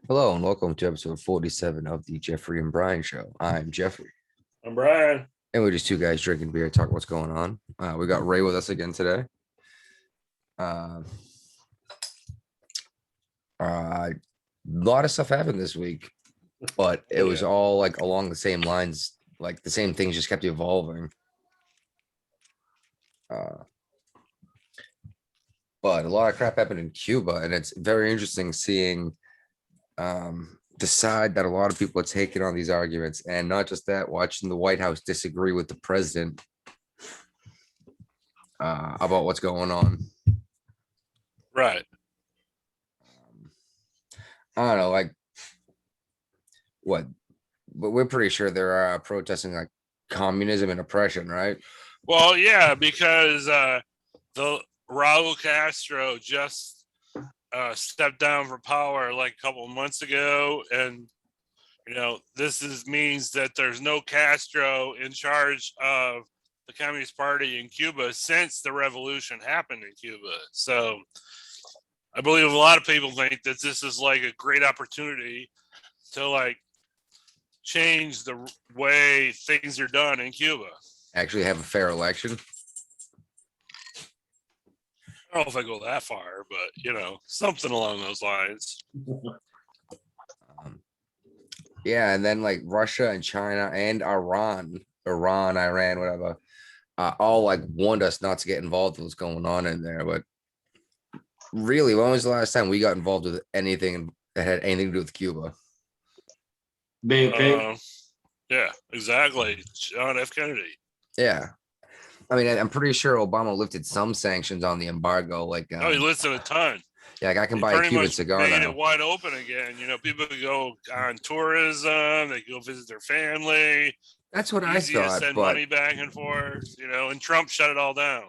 Hello and welcome to episode 47 of the Jeffrey and Brian Show. I'm Jeffrey, I'm Brian. and we're just two guys drinking beer, talking what's going on. We got Ray with us again today. A lot of stuff happened this week, but it was Yeah. all like along the same lines, like the same things just kept evolving. Uh, but a lot of crap happened in Cuba, and it's very interesting seeing the side that a lot of people are taking on these arguments, and not just that, watching the White House disagree with the president about what's going on. Right. I don't know, like what, but we're pretty sure they're protesting like communism and oppression, right? Well, yeah, because the Raul Castro just stepped down from power like a couple of months ago, and this means that there's no Castro in charge of the Communist Party in Cuba since the revolution happened in Cuba. So I believe a lot of people think that this is like a great opportunity to like change the way things are done in Cuba. Actually have a fair election. I don't know if I go that far, but something along those lines. Yeah, and then like Russia and China and Iran, whatever, all like warned us not to get involved in what's going on in there. But really, when was the last time we got involved with anything that had anything to do with Cuba? Yeah, exactly. John F. Kennedy. Yeah. I mean, I'm pretty sure Obama lifted some sanctions on the embargo. Like, He listed a ton. yeah, like I can He buy a pretty Cuban much cigar made now. it wide open again. People could go on tourism. They go visit their family. That's what Easy I to thought. send But money back and forth. And Trump shut it all down.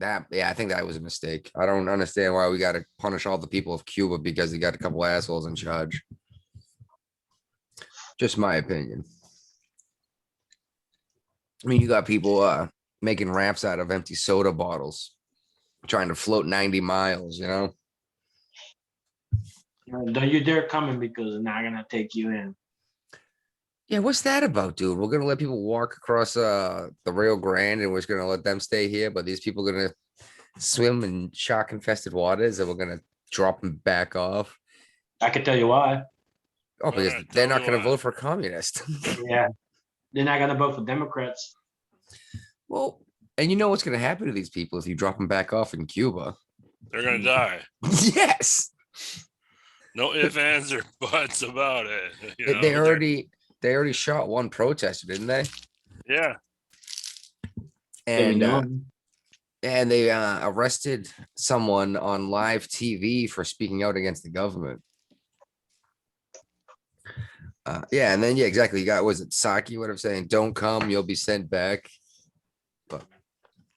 Yeah, I think that was a mistake. I don't understand why we got to punish all the people of Cuba because they got a couple assholes in charge. Just my opinion. I mean, you got people making ramps out of empty soda bottles, trying to float 90 miles, you know? Don't you dare come in because they're not gonna take you in. Yeah, what's that about, dude? We're gonna let people walk across the Rio Grande and we're just gonna let them stay here, but these people are gonna swim in shark infested waters and we're gonna drop them back off. I can tell you why. Oh, because they're not gonna vote for communist. Yeah, they're not gonna vote for Democrats. Well, and you know what's gonna happen to these people if you drop them back off in Cuba? They're gonna die. Yes. No ifs, ands, or buts about it. They already shot one protester, didn't they? Yeah. And they arrested someone on live TV for speaking out against the government. Yeah, and then exactly. You got, was it Saki? What I'm saying, don't come, you'll be sent back. But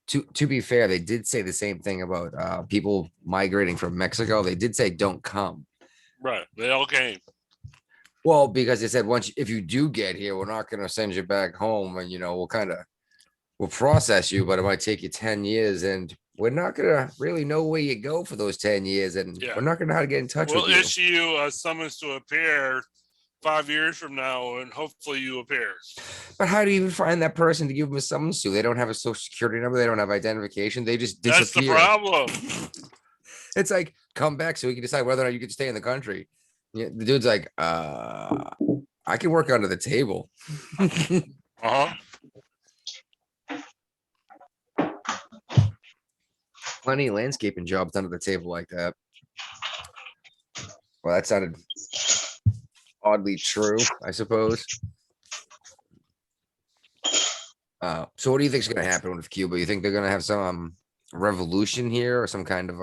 to be fair, they did say the same thing about people migrating from Mexico. They did say don't come. Right. They all came. Well, because they said if you do get here, we're not going to send you back home, and we'll process you, but it might take you 10 years, and we're not going to really know where you go for those 10 years, and we're not going to know how to get in touch with you. We'll issue a summons to appear 5 years from now, and hopefully you appear. But how do you even find that person to give them a summons to? They don't have a social security number. They don't have identification. They just disappear. That's the problem. It's like, come back so we can decide whether or not you can stay in the country. Yeah, the dude's like, I can work under the table. Plenty of landscaping jobs under the table like that. Well, that sounded oddly true, I suppose. So what do you think is going to happen with Cuba? You think they're going to have some revolution here, or some kind of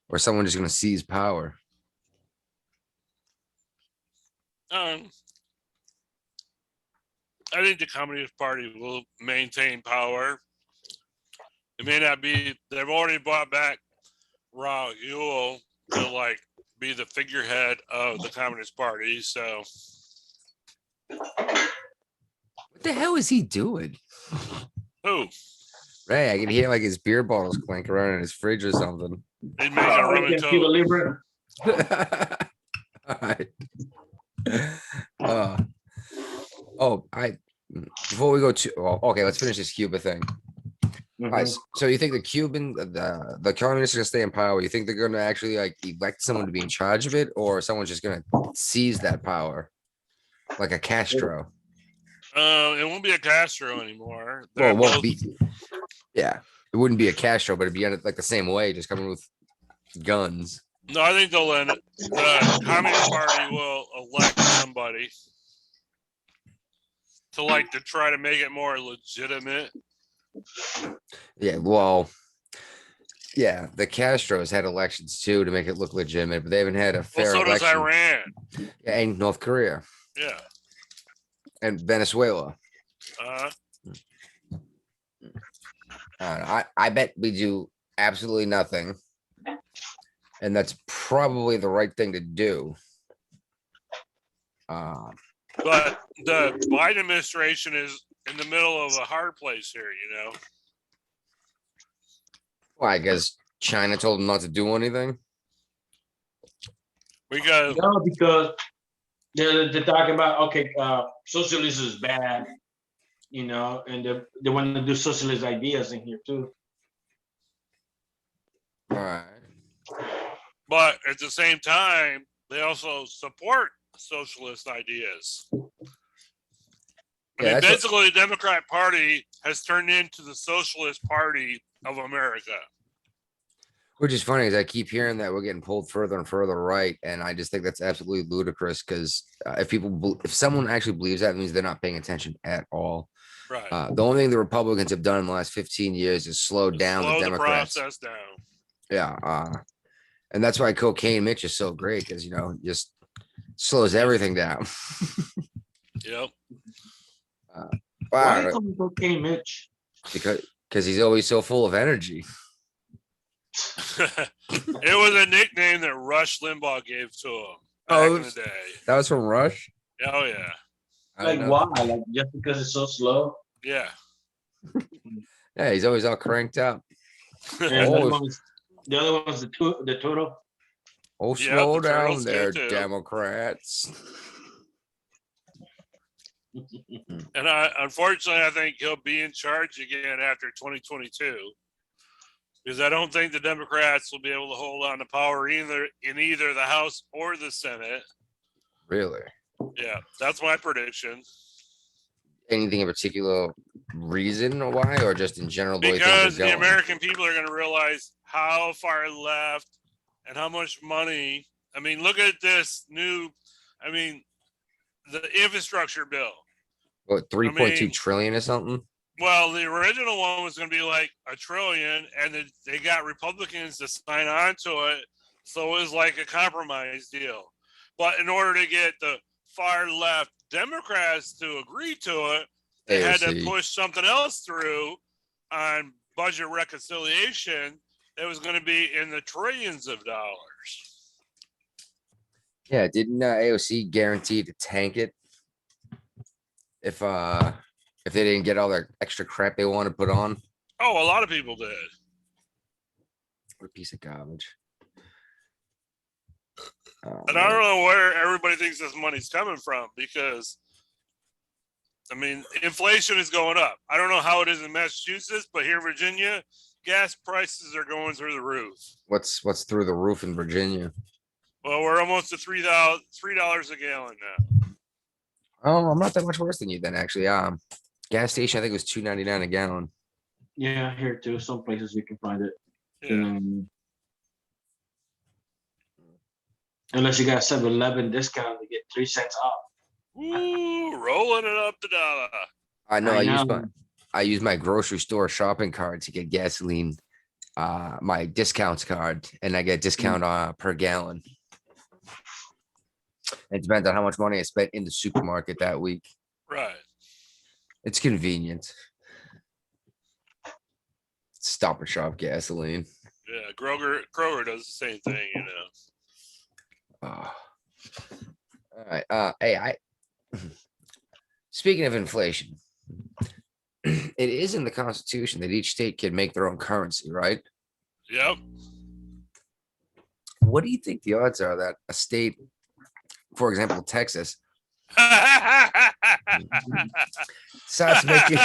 or someone just going to seize power? I think the Communist Party will maintain power. It may not be. They've already brought back Raul to like be the figurehead of the Communist Party. So, what the hell is he doing? Who? Ray, I can hear like his beer bottles clink around in his fridge or something. He's making a rum and Cuba coke. Libre. Alright. Uh, oh, before we go to, well, okay, let's finish this Cuba thing. Alright, Mhm. so you think the the communists are gonna stay in power? You think they're gonna actually like elect someone to be in charge of it, or someone's just gonna seize that power? Like a Castro? It won't be a Castro anymore. Well, They're it won't both. be, yeah. It wouldn't be a Castro, but it'd be in it like the same way, just coming with guns. No, I think they'll end it. The Communist Party will elect somebody to try to make it more legitimate. Yeah, well, yeah, the Castros had elections too to make it look legitimate, but they haven't had a Well, fair so does election. Iran. And North Korea Yeah. and Venezuela. Uh, I bet we do absolutely nothing. And that's probably the right thing to do. but the Biden administration is in the middle of a hard place here, Well, I guess China told them not to do anything. We got No, because they're talking about, okay, socialism is bad, and they want to do socialist ideas in here too. All right. but at the same time, they also support socialist ideas. I Yeah, mean, that's what- basically, the Democrat Party has turned into the Socialist Party of America. Which is funny is I keep hearing that we're getting pulled further and further right, and I just think that's absolutely ludicrous because if someone actually believes that, it means they're not paying attention at all. Right. The only thing the Republicans have done in the last 15 years is slow down Slow the the Democrats. process down. Yeah, and that's why Cocaine Mitch is so great because just slows everything down. Yep. Why do Wow, you call him Cocaine Mitch? because he's always so full of energy. It was a nickname that Rush Limbaugh gave to him back in the day. That was from Rush. Oh yeah, I Like don't know. why? Like just because it's so slow? yeah. Yeah, he's always all cranked up. And Oh, the other one was the turtle. oh, Yeah, slow the down turtle's there, good, too. Democrats. And unfortunately, I think he'll be in charge again after 2022 because I don't think the Democrats will be able to hold on to power either in either the House or the Senate. Really? Yeah, that's my prediction. Anything in particular reason why, or just in general the way things Because are the going? American people are going to realize how far left and how much money. I mean, look at this new. I mean, the infrastructure bill. What, 3.2 mean- trillion or something? Well, the original one was going to be like $1 trillion, and they got Republicans to sign on to it, so it was like a compromise deal. But in order to get the far left Democrats to agree to it, they had to AOC. push something else through on budget reconciliation that was going to be in the trillions of dollars. Yeah, didn't AOC guarantee to tank it if they didn't get all their extra crap they want to put on? Oh, a lot of people did. What a piece of garbage. And I don't know where everybody thinks this money's coming from because, I mean, inflation is going up. I don't know how it is in Massachusetts, but here in Virginia, gas prices are going through the roof. What's through the roof in Virginia? Well, we're almost to $3 a gallon now. Oh, I'm not that much worse than you then, actually. Gas station, I think it was $2.99 a gallon. Yeah, here too. Some places you can find it. Yeah. Unless you got 7-Eleven discount, you get 3 cents off. Ooh, rolling it up the dollar. I know. I I use my grocery store shopping card to get gasoline. My discounts card, and I get discount per gallon. It depends on how much money I spent in the supermarket that week. Right. It's convenient. Stop and shop gasoline. Yeah, Kroger does the same thing, All right. Hey, speaking of inflation, it is in the Constitution that each state can make their own currency, right? Yep. what do you think the odds are that a state, for example, Texas, starts making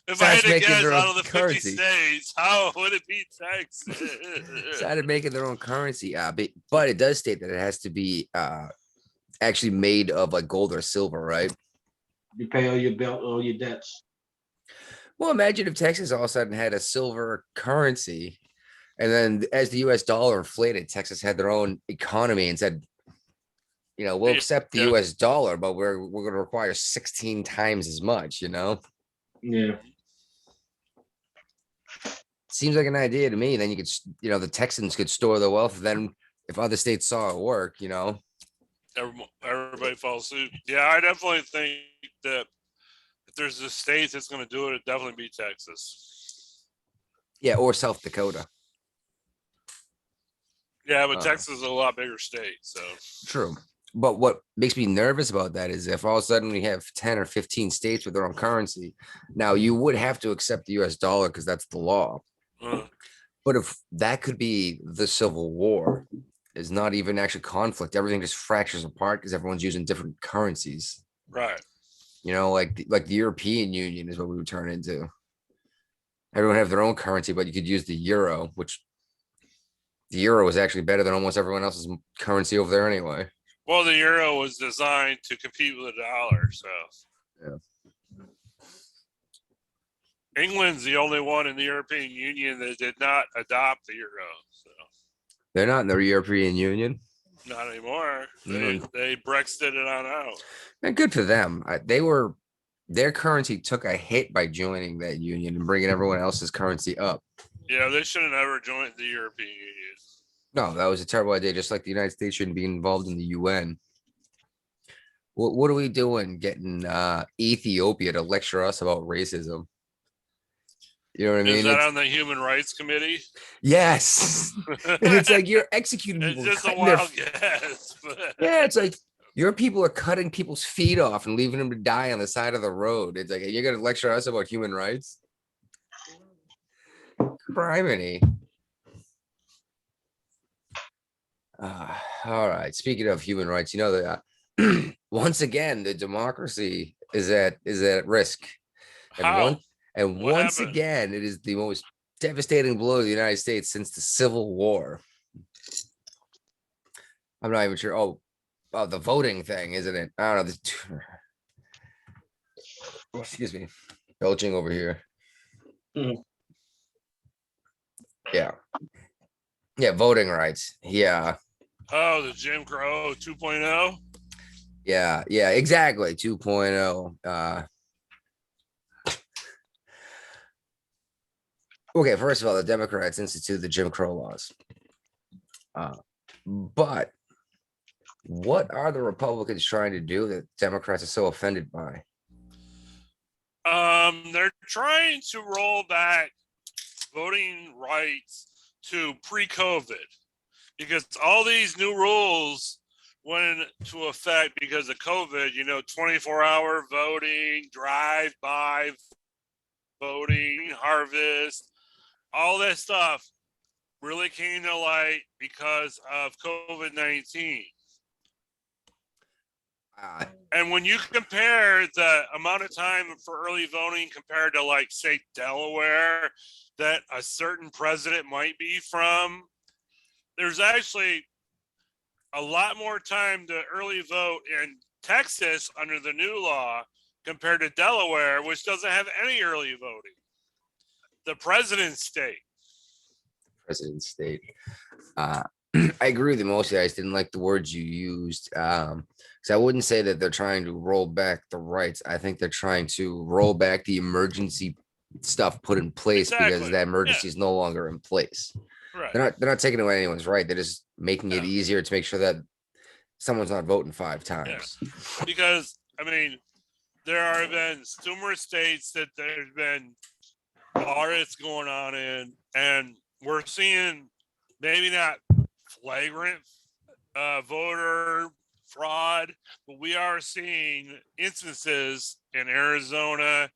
If I had starts to making guess, their own out of the 50 currency, states, how would it be Texas? started making their own currency, but it does state that it has to be actually made of like gold or silver, right? You pay all your bill, all your debts. Well, imagine if Texas all of a sudden had a silver currency, and then as the U.S. dollar inflated, Texas had their own economy and said, we'll accept the Yeah. U.S. dollar, but we're going to require 16 times as much. Yeah. Seems like an idea to me. Then you could, the Texans could store their wealth. Then if other states saw it work, Everybody falls suit. Yeah, I definitely think that if there's a state that's going to do it, it'd definitely be Texas. yeah, or South Dakota. Yeah, but Texas is a lot bigger state, so True. But what makes me nervous about that is if all of a sudden we have 10 or 15 states with their own currency, now you would have to accept the US dollar because that's the law. But if that could be the Civil War, is not even actually conflict, everything just fractures apart because everyone's using different currencies. right. Like the European Union is what we would turn into. Everyone have their own currency, but you could use the euro, which the euro is actually better than almost everyone else's currency over there anyway. Well, the euro was designed to compete with the dollar, so Yeah. England's the only one in the European Union that did not adopt the euro. So They're not in the European Union. not anymore. Mm. They Brexited it on out. And good for them. Their currency took a hit by joining that union and bringing everyone else's currency up. Yeah, they should have never joined the European Union. No, that was a terrible idea. Just like the United States shouldn't be involved in the UN. What are we doing getting Ethiopia to lecture us about racism? You know what I mean? Is that on the Human Rights Committee? Yes. And it's like you're executing It's people. just a cutting their- wild guess. But Yeah, it's like your people are cutting people's feet off and leaving them to die on the side of the road. It's like you're gonna lecture us about human rights? Criminy. All right. Speaking of human rights, that once again the democracy is at risk. how? And What once happened? again, it is the most devastating blow to the United States since the Civil War. I'm not even sure. Oh, the voting thing, isn't it? I don't know. Oh, excuse me. Belching over here. Mhm. Yeah. Yeah, voting rights. Yeah. Oh, the Jim Crow 2.0. Yeah, exactly. 2.0. Okay, first of all, the Democrats instituted the Jim Crow laws. But what are the Republicans trying to do that Democrats are so offended by? They're trying to roll back voting rights to pre-COVID because all these new rules went into effect because of COVID. 24-hour voting, drive-by voting, harvest, all that stuff really came to light because of COVID-19. And when you compare the amount of time for early voting compared to, like, say, Delaware, that a certain president might be from, there's actually a lot more time to early vote in Texas under the new law compared to Delaware, which doesn't have any early voting. The president's state. President's state. I agree with you mostly. I just didn't like the words you used. So I wouldn't say that they're trying to roll back the rights. I think they're trying to roll back the emergency stuff put in place because Exactly. that emergency is no longer in place. Right. They're not taking away anyone's right. They're just making it easier to make sure that someone's not voting 5 times. Because there have been numerous states that there's been audits going on in, and we're seeing maybe not flagrant voter fraud, but we are seeing instances in Arizona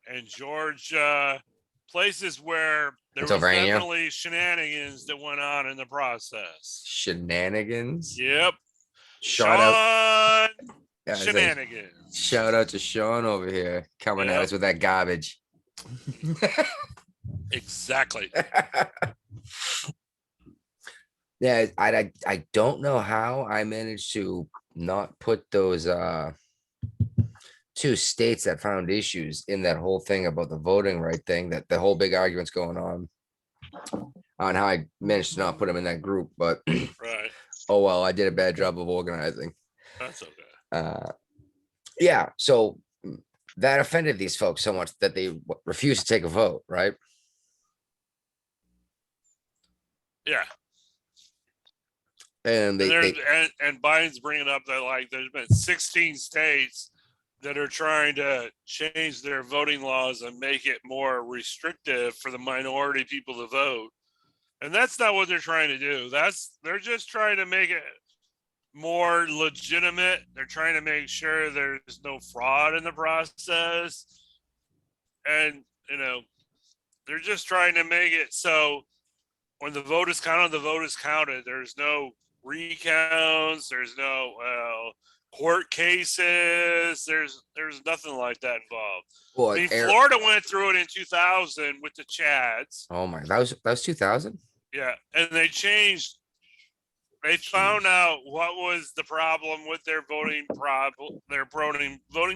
and Georgia places where there was Pennsylvania. definitely shenanigans that went on in the process. Shenanigans. Yep. Shout out. Sean Yeah, it's like, shenanigans. shout out to Sean over here coming at Yep. us with that garbage. Exactly. Yeah, I don't know how I managed to not put those two states that found issues in that whole thing about the voting right thing, that the whole big arguments going on how I managed to not put them in that group, but Right. oh well, I did a bad job of organizing. That's okay. Yeah, so that offended these folks so much that they refused to take a vote, right? Yeah. And and Biden's bringing up that like there's been 16 states that are trying to change their voting laws and make it more restrictive for the minority people to vote. And that's not what they're trying to do. They're just trying to make it more legitimate. They're trying to make sure there's no fraud in the process. And, they're just trying to make it so when the vote is counted, there's no recounts, there's no court cases, there's nothing like that involved. well, I mean, Florida went through it in 2000 with the Chads. Oh my, that was 2000. Yeah, and they found out what was the problem with their voting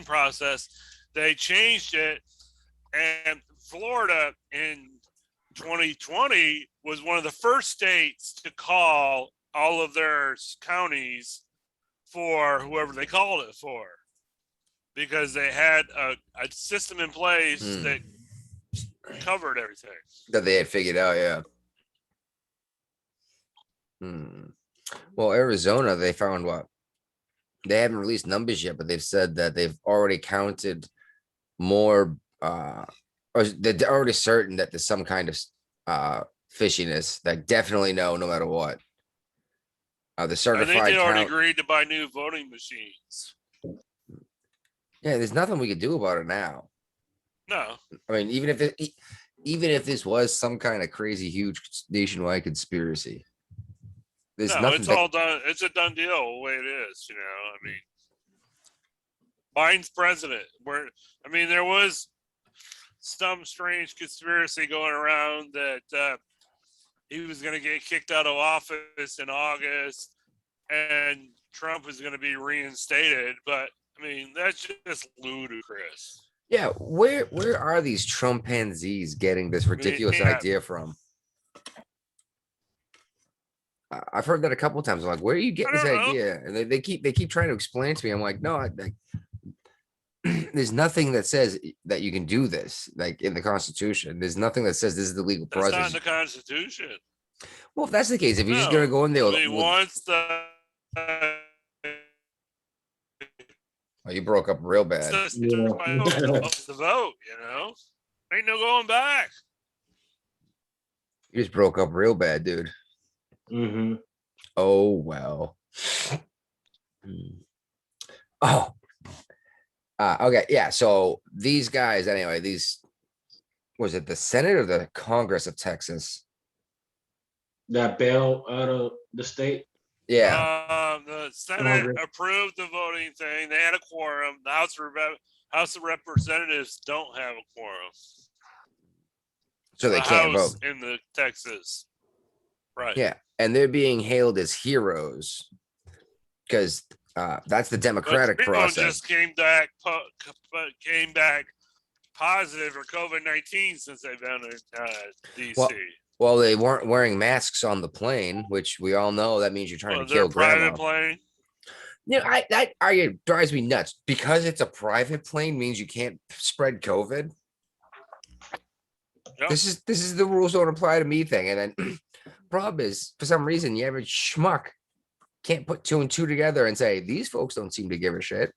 process. They changed it, and Florida in 2020 was one of the first states to call all of their counties for whoever they called it for, because they had a system in place that covered everything that they had figured out. Yeah. Well, Arizona, they found what? They haven't released numbers yet, but they've said that they've already counted more, or they're already certain that there's some kind of fishiness. Like definitely no matter what. The certified. I think they already count. agreed to buy new voting machines. Yeah, there's nothing we could do about it now. No. I mean, even if this was some kind of crazy, huge nationwide conspiracy, there's nothing. It's all done. It's a done deal the way it is. I mean, Biden's president. There was some strange conspiracy going around that he was going to get kicked out of office in August and Trump was going to be reinstated. But I mean, that's just ludicrous. Yeah, where are these Trumpanzees getting this ridiculous idea from? I've heard that a couple of times. I'm like, where are you getting this idea? And they keep trying to explain to me. I'm like, no, there's nothing that says that you can do this, like in the Constitution. There's nothing that says this is the legal process. That's not in the Constitution. Well, if that's the case, if you're just gonna go in there, once you broke up real bad. The vote, ain't no going back. You just broke up real bad, dude. Mm-hmm. Oh well. Oh. Okay, yeah. So these guys, anyway, was it the Senate or the Congress of Texas? That bail out of the state? Yeah. The Senate approved the voting thing. They had a quorum. The House of Representatives don't have a quorum. So they can't vote in the Texas. Right. Yeah. And they're being hailed as heroes because that's the democratic process. Just came back positive for COVID-19 since they've been in DC. Well, they weren't wearing masks on the plane, which we all know that means you're trying to kill grandma. Private plane. That argument drives me nuts. Because it's a private plane means you can't spread COVID. Yep. This is the rules don't apply to me thing. And then problem is, for some reason, you have a schmuck can't put two and two together and say these folks don't seem to give a shit.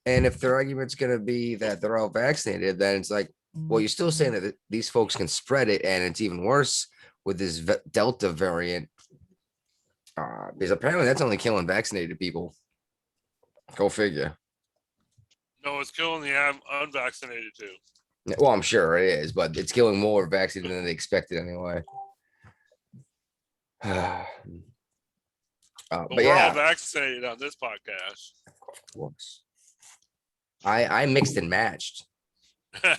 And if their argument's going to be that they're all vaccinated, then it's like, well, you're still saying that these folks can spread it, and it's even worse with this Delta variant. Because apparently that's only killing vaccinated people. Go figure. No, it's killing the unvaccinated too. Well, I'm sure it is, but it's killing more vaccine than they expected anyway. But But we're all yeah, vaccinated on this podcast. of course. I mixed and matched. It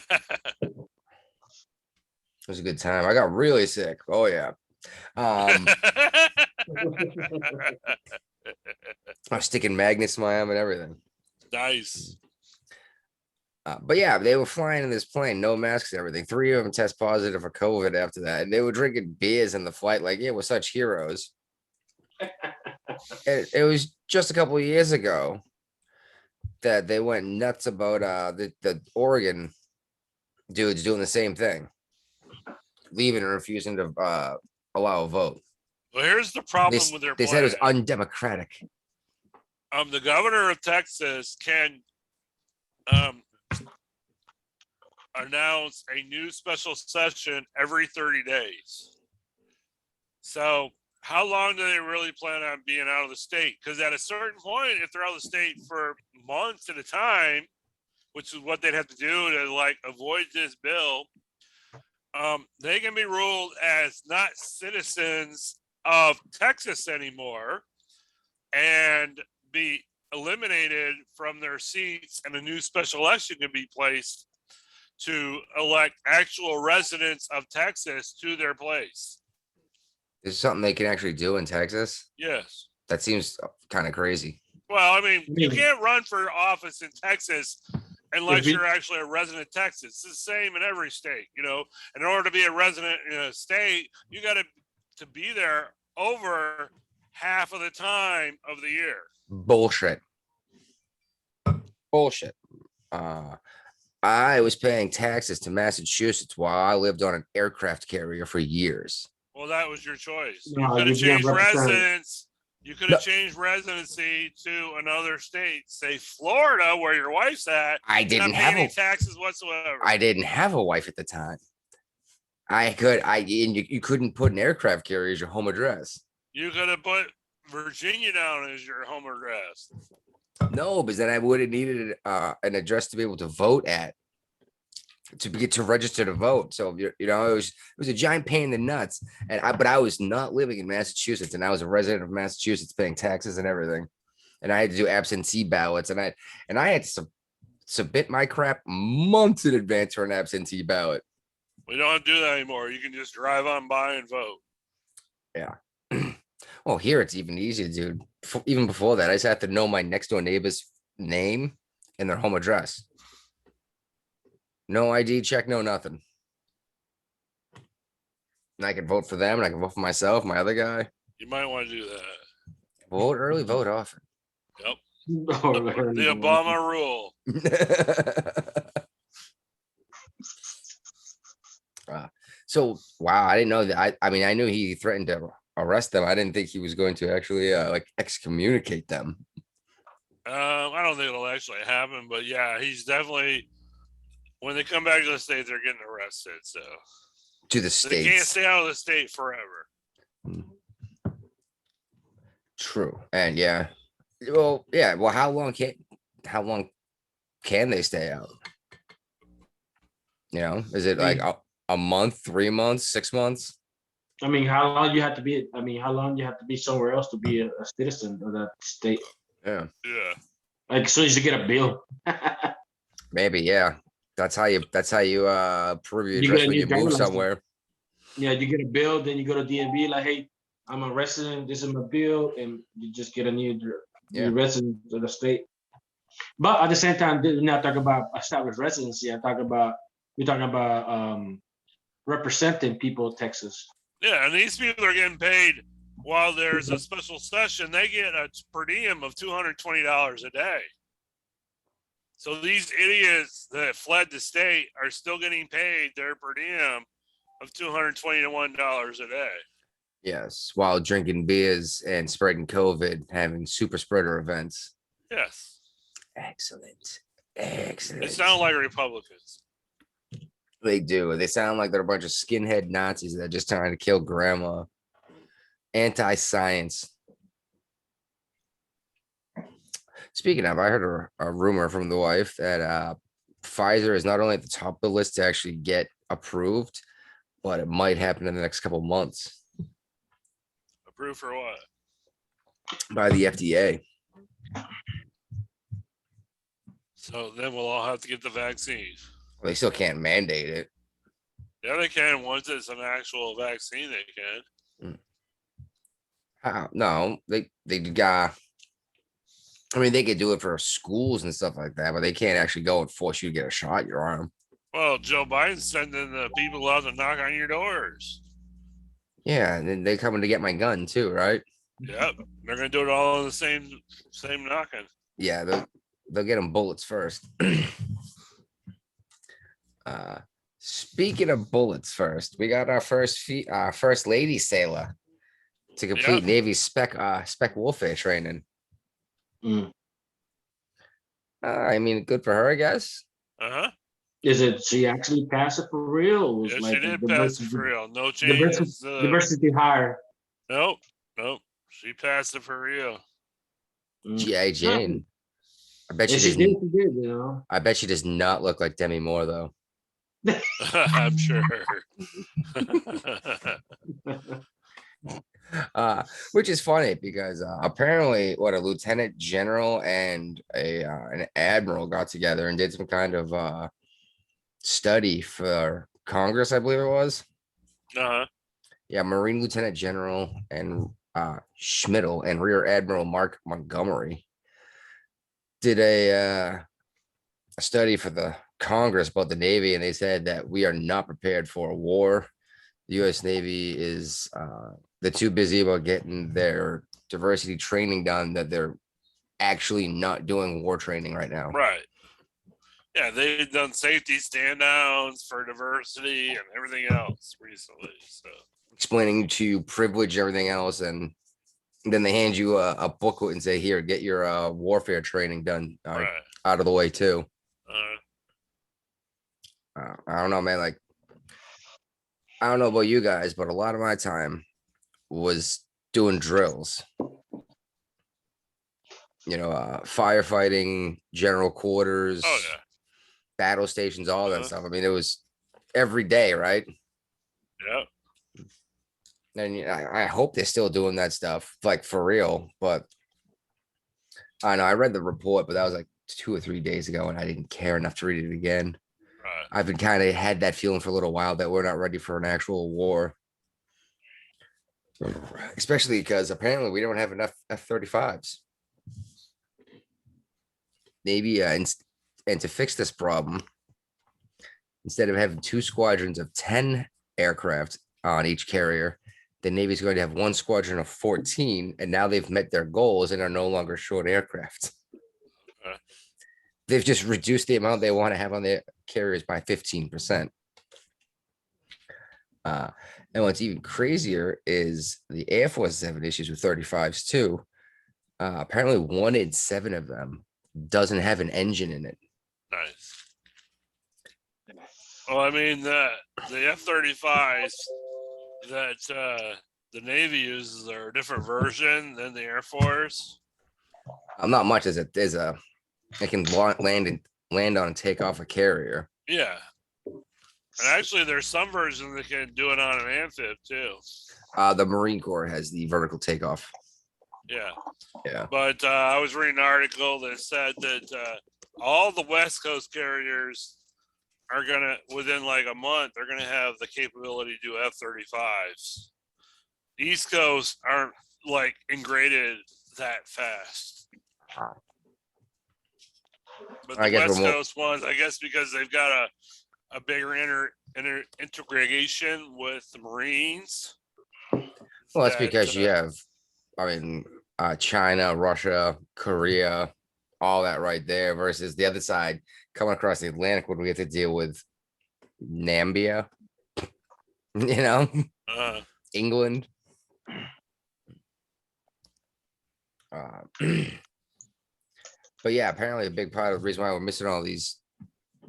was a good time. I got really sick. Oh yeah. I was sticking magnets in my arm and everything. Nice. But yeah, they were flying in this plane, no masks and everything. 3 of them test positive for COVID after that. And they were drinking beers in the flight, like, yeah, we're such heroes. It was just a couple of years ago that they went nuts about the Oregon dudes doing the same thing, leaving and refusing to allow a vote. Well, here's the They, problem with their they said it was plan. undemocratic. The governor of Texas can announce a new special session every 30 days. So how long do they really plan on being out of the state? Because at a certain point, if they're out of the state for months at a time, which is what they'd have to do to like avoid this bill, they can be ruled as not citizens of Texas anymore and be eliminated from their seats, and a new special election can be placed to elect actual residents of Texas to their place. Is something they can actually do in Texas? Yes. That seems kind of crazy. Well, I mean, you can't run for office in Texas unless you're actually a resident of Texas. It's the same in every state, you know. In order to be a resident in a state, you got to be there over half of the time of the year. Bullshit. Bullshit. I was paying taxes to Massachusetts while I lived on an aircraft carrier for years. Well, that was your choice. You No, could have you can't changed represent- residence. You could have changed residency to another state, say Florida, where your wife's at. I and didn't not pay have any a taxes whatsoever. I didn't have a wife at the time. And you couldn't put an aircraft carrier as your home address. You could have put Virginia down as your home address. No, because then I would have needed an address to be able to vote at, to get to register to vote. So you know, it was a giant pain in the nuts. But I was not living in Massachusetts, and I was a resident of Massachusetts, paying taxes and everything. And I had to do absentee ballots, and I had to submit my crap months in advance for an absentee ballot. We don't do that anymore. You can just drive on by and vote. Yeah. Well, here it's even easier, dude. Even before that, I just have to know my next door neighbor's name and their home address. No ID check, no nothing. And I can vote for them, and I can vote for myself, my other guy. You might want to do that. Vote early, vote often. Yep. Oh, The Obama rule. So wow, I didn't know that. I mean, I knew he threatened to arrest them. I didn't think he was going to actually like excommunicate them. I don't think it'll actually happen, but yeah, he's definitely, when they come back to the state, they're getting arrested. So To the they can't states. stay out of the state forever. True. And yeah. Well, yeah. Well, how long can they stay out? You know, is it like a month, 3 months, 6 months? I mean, how long you have to be? I mean, how long you have to be somewhere else to be a citizen of that state? Yeah. Yeah. Like, as soon as you get a bill. Maybe, yeah. That's how you prove your You address get a when new you move driver's license. somewhere. Yeah, you get a bill, then you go to DMV, like, hey, I'm a resident, this is my bill, and you just get a new resident of the state. But at the same time, we're not talking about established residency. we're talking about representing people of Texas. Yeah, and these people are getting paid while there's a special session. They get a per diem of $220 a day. So these idiots that fled the state are still getting paid their per diem of $221 a day. Yes, while drinking beers and spreading COVID, having super spreader events. Yes. Excellent. They sound like Republicans. They do. They sound like they're a bunch of skinhead Nazis that are just trying to kill grandma. Anti-science. Speaking of, I heard a rumor from the wife that Pfizer is not only at the top of the list to actually get approved, but it might happen in the next couple months Approved for what? by the FDA. So then we'll all have to get the vaccine. They still can't mandate it. Yeah, they can. Once it's an actual vaccine, they can. No, they got. I mean, they could do it for schools and stuff like that, but they can't actually go and force you to get a shot in your arm. Well, Joe Biden's sending the people out to knock on your doors. Yeah, and then they coming to get my gun too, right? Yep, they're gonna do it all in the same knocking. Yeah, they'll get them bullets first. Speaking of bullets first, we got our first lady sailor to complete Navy spec warfare training. I mean, good for her, I guess. Is it she actually passed it for real? Or was Yeah, like she did pass it for real. No changes. Diversity higher. Nope. She passed it for real. G.I. Jane. I bet she did. You know. I bet she does not look like Demi Moore though. I'm sure. Which is funny because apparently, a lieutenant general and an admiral got together and did some kind of study for Congress, I believe it was. Yeah, Marine Lieutenant General and Schmidl and Rear Admiral Mark Montgomery did a study for the Congress about the Navy, and they said that we are not prepared for a war. The U.S. Navy is they're too busy about getting their diversity training done that they're actually not doing war training right now. Right. Yeah, they've done safety stand downs for diversity and everything else recently. So explaining to you privilege, everything else, and then they hand you a booklet and say, "Here, get your warfare training done out of the way too." I don't know, man. Like, I don't know about you guys, but a lot of my time was doing drills. You know, firefighting, general quarters, battle stations, all that stuff. I mean, it was every day, right? Yeah. And I hope they're still doing that stuff, like for real. But I know I read the report, but that was like 2 or 3 days ago, and I didn't care enough to read it again. I've been kind of had that feeling for a little while that we're not ready for an actual war, especially because apparently we don't have enough F-35s. Maybe and to fix this problem, instead of having 2 squadrons of 10 aircraft on each carrier, the Navy's going to have 1 squadron of 14, and now they've met their goals and are no longer short aircraft. They've just reduced the amount they want to have on their carriers by 15%. And what's even crazier is the Air Force is having issues with 35s too. Apparently 1 in 7 of them doesn't have an engine in it. Nice. Well, I mean, the F-35s that the Navy uses are a different version than the Air Force. Not much as it is it can land on and take off a carrier. Yeah. And actually, there's some versions that can do it on an amphib too. The Marine Corps has the vertical takeoff. Yeah. But I was reading an article that said that all the West Coast carriers are gonna, within like a month, they're gonna have the capability to do F-35s. East Coast aren't like ingraded that fast. But the West Coast ones, I guess, because they've got a bigger integration with the Marines. Well, that's because you have, China, Russia, Korea, all that right there, versus the other side coming across the Atlantic when we have to deal with Namibia, England. But yeah, apparently a big part of the reason why we're missing all these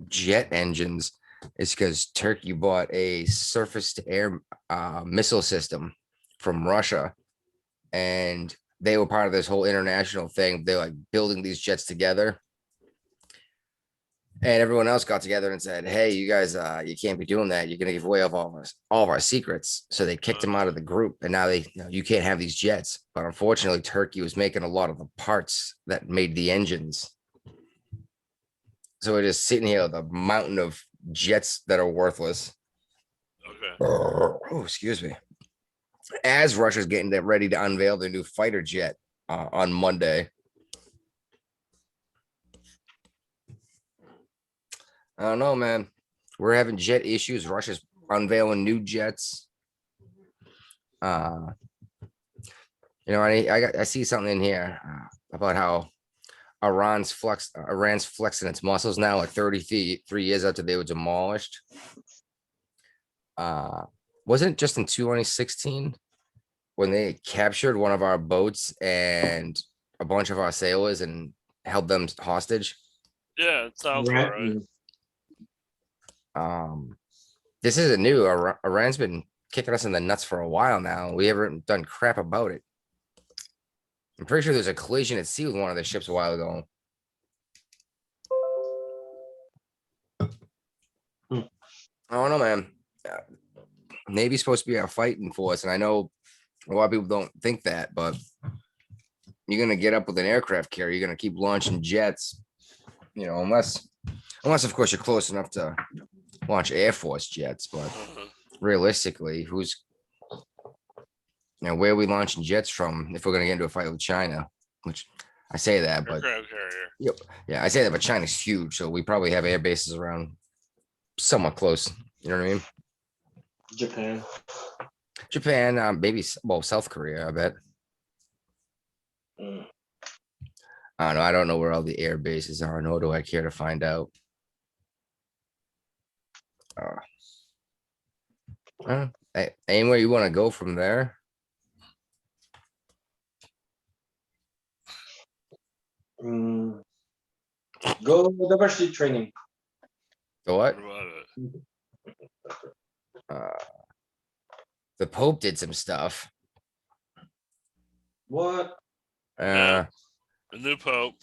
jet engines is because Turkey bought a surface-to-air missile system from Russia, and they were part of this whole international thing. They're like building these jets together, And everyone else got together and said, "Hey, you guys, you can't be doing that. You're gonna give away all of our secrets." So they kicked him out of the group, and now you can't have these jets. But unfortunately, Turkey was making a lot of the parts that made the engines. So we're just sitting here with a mountain of jets that are worthless. Okay. Oh, excuse me. As Russia's getting ready to unveil their new fighter jet on Monday. I don't know, man. We're having jet issues. Russia's unveiling new jets. I see something in here about how Iran's flexing its muscles now, like 33 years after they were demolished. Wasn't it just in 2016 when they captured one of our boats and a bunch of our sailors and held them hostage? Yeah, it sounds Right. right. This isn't new. Iran's been kicking us in the nuts for a while now. We haven't done crap about it. I'm pretty sure there's a collision at sea with one of the ships a while ago. I don't know, man. Navy's supposed to be our fighting force, and I know a lot of people don't think that, but you're gonna get up with an aircraft carrier. You're gonna keep launching jets, unless of course you're close enough to launch Air Force jets. But realistically, where are we launching jets from if we're gonna get into a fight with China? Which I say that, but Aircraft carrier. yeah, I say that, but China's huge, so we probably have air bases around somewhat close. You know what I mean? Japan, maybe South Korea, I bet. Mm. I don't know. I don't know where all the air bases are, nor do I care to find out. Anywhere you want to go from there? Go diversity training. The what? What about it? The Pope did some stuff. What? The new pope.